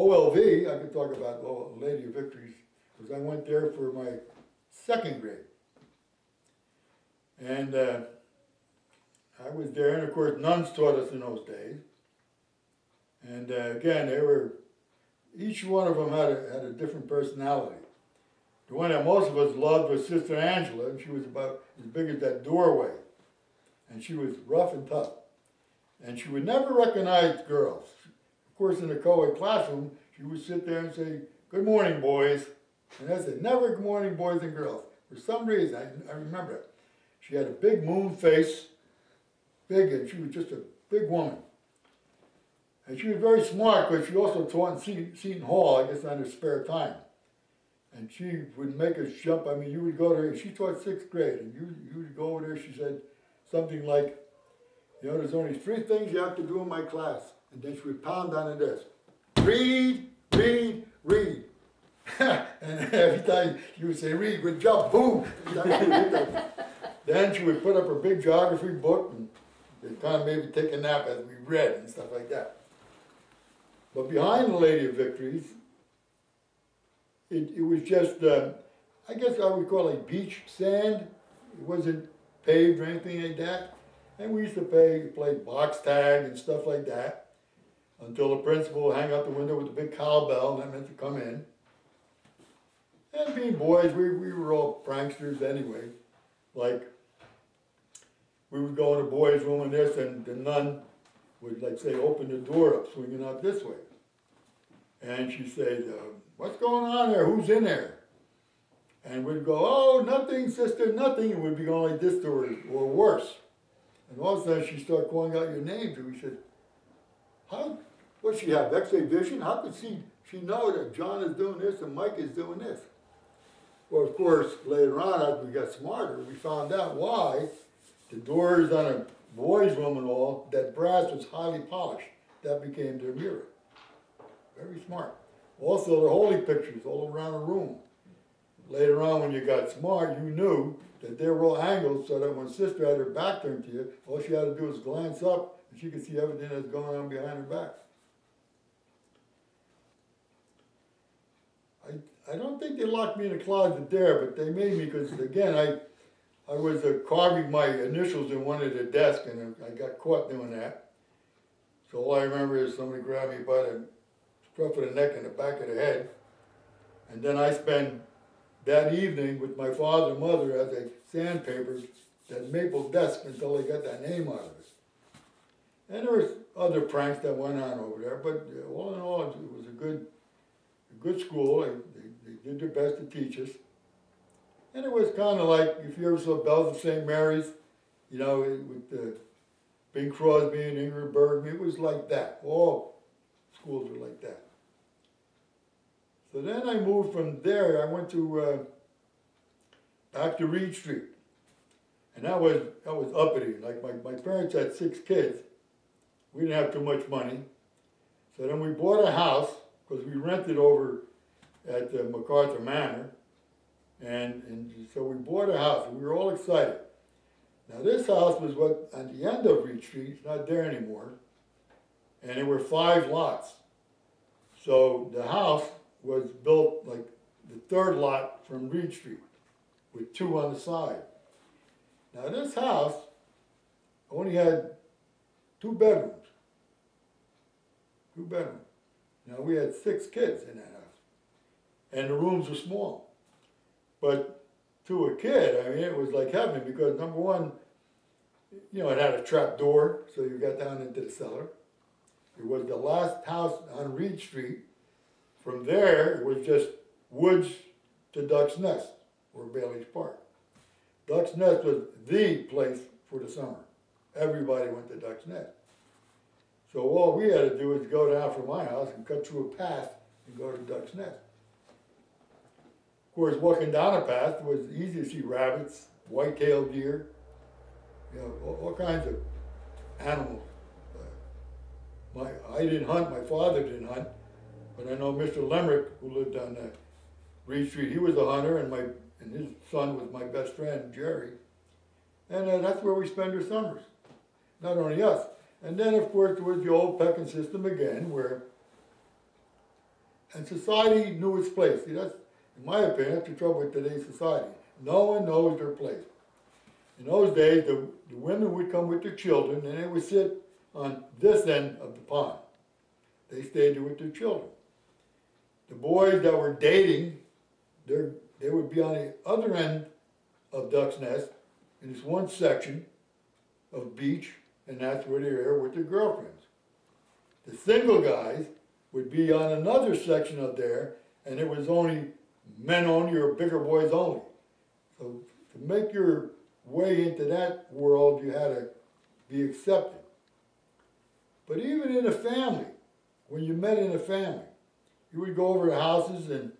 OLV, I could talk about Our Lady of Victories, because I went there for my 2nd grade. And I was there, and of course nuns taught us in those days. And again, each one of them had a different personality. The one that most of us loved was Sister Angela, and she was about as big as that doorway. And she was rough and tough. And she would never recognize girls. Of course, in the co-ed classroom, she would sit there and say, "Good morning, boys." And I said, never good morning, boys and girls. For some reason, I remember it. She had a big moon face, big, and she was just a big woman. And she was very smart, because she also taught in Seton Hall, I guess, on her spare time. And she would make us jump. I mean, you would go to her, she taught 6th grade, and you would go over there, she said something like, "You know, there's only 3 things you have to do in my class." And then she would pound on the desk. "Read, read, read." And every time she would say, "Read," good job, boom. Then she would put up her big geography book, and they'd kind of maybe take a nap as we read and stuff like that. But behind the Lady of Victories, it was just, I guess I would call it beach sand. It wasn't paved or anything like that. And we used to play box tag and stuff like that, until the principal would hang out the window with a big cowbell, and that meant to come in. And being boys, we were all pranksters anyway. Like, we would go in the boys' room and this, and the nun would, like, say, open the door up, swinging out this way. And she'd say, "What's going on there? Who's in there?" And we'd go, "Oh, nothing, sister, nothing." And we'd be going like this to her, or worse. And all of a sudden, she'd start calling out your names, and we said, what, she have X-ray vision? How could she know that John is doing this and Mike is doing this? Well, of course, later on, as we got smarter, we found out why the doors on a boys' room and all, that brass was highly polished. That became their mirror. Very smart. Also, the holy pictures all around the room. Later on, when you got smart, you knew that they were all angled so that when sister had her back turned to you, all she had to do was glance up and she could see everything that's going on behind her back. I don't think they locked me in a closet there, but they made me, because again, I was carving my initials in one of the desks, and I got caught doing that. So all I remember is somebody grabbed me by the scruff of the neck and the back of the head. And then I spent that evening with my father and mother as they sandpapered that maple desk until they got that name out of it. And there was other pranks that went on over there, but all in all, it was a good school. They did their best to teach us. And it was kind of like, if you ever saw Bells of St. Mary's, you know, with Bing Crosby and Ingrid Bergman, it was like that. All schools were like that. So then I moved from there. I went to back to Reid Street, and that was uppity. Like my parents had 6 kids. We didn't have too much money, so then we bought a house because we rented over at MacArthur Manor, and so we bought a house, and we were all excited. Now this house was on the end of Reid Street. It's not there anymore, and there were 5 lots. So the house was built like the 3rd lot from Reid Street, with 2 on the side. Now this house only had 2 bedrooms. 2 bedrooms. Now we had 6 kids in that house, and the rooms were small. But to a kid, I mean, it was like heaven, because number one, you know, it had a trap door, so you got down into the cellar. It was the last house on Reid Street. From there, it was just woods to Duck's Nest, or Bailey's Park. Duck's Nest was the place for the summer. Everybody went to Duck's Nest. So all we had to do was go down from my house and cut through a path and go to Duck's Nest. Of course, walking down a path, it was easy to see rabbits, white-tailed deer, you know, all kinds of animals. I didn't hunt, my father didn't hunt, but I know Mr. Lemrick, who lived on Reid Street, he was a hunter, and his son was my best friend, Jerry. And that's where we spent our summers. Not only us. And then, of course, there was the old pecking system again, where And society knew its place. See, that's, in my opinion, that's the trouble with today's society. No one knows their place. In those days, the women would come with their children, and they would sit on this end of the pond. They stayed there with their children. The boys that were dating, they would be on the other end of Duck's Nest, in this one section of beach, and that's where they were with their girlfriends. The single guys would be on another section of there, and it was only men only or bigger boys only. So to make your way into that world, you had to be accepted. But even in a family, when you met in a family, you would go over to houses, and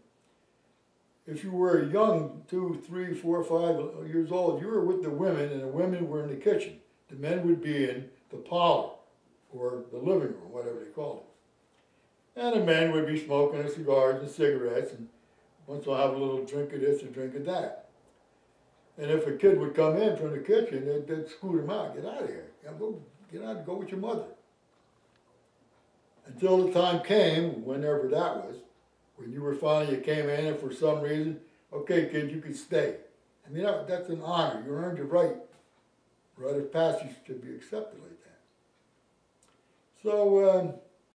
if you were young, 2, 3, 4, 5 years old, you were with the women, and the women were in the kitchen. The men would be in the parlor, or the living room, whatever they called it. And the men would be smoking cigars and cigarettes, and once in a while have a little drink of this or drink of that. And if a kid would come in from the kitchen, they'd scoot him out. Get out of here. Get out and go with your mother. Until the time came, whenever that was, when you came in, and for some reason, okay, kid, you can stay. I mean, that's an honor. You earned your right. Rite of passage to be accepted like that. So,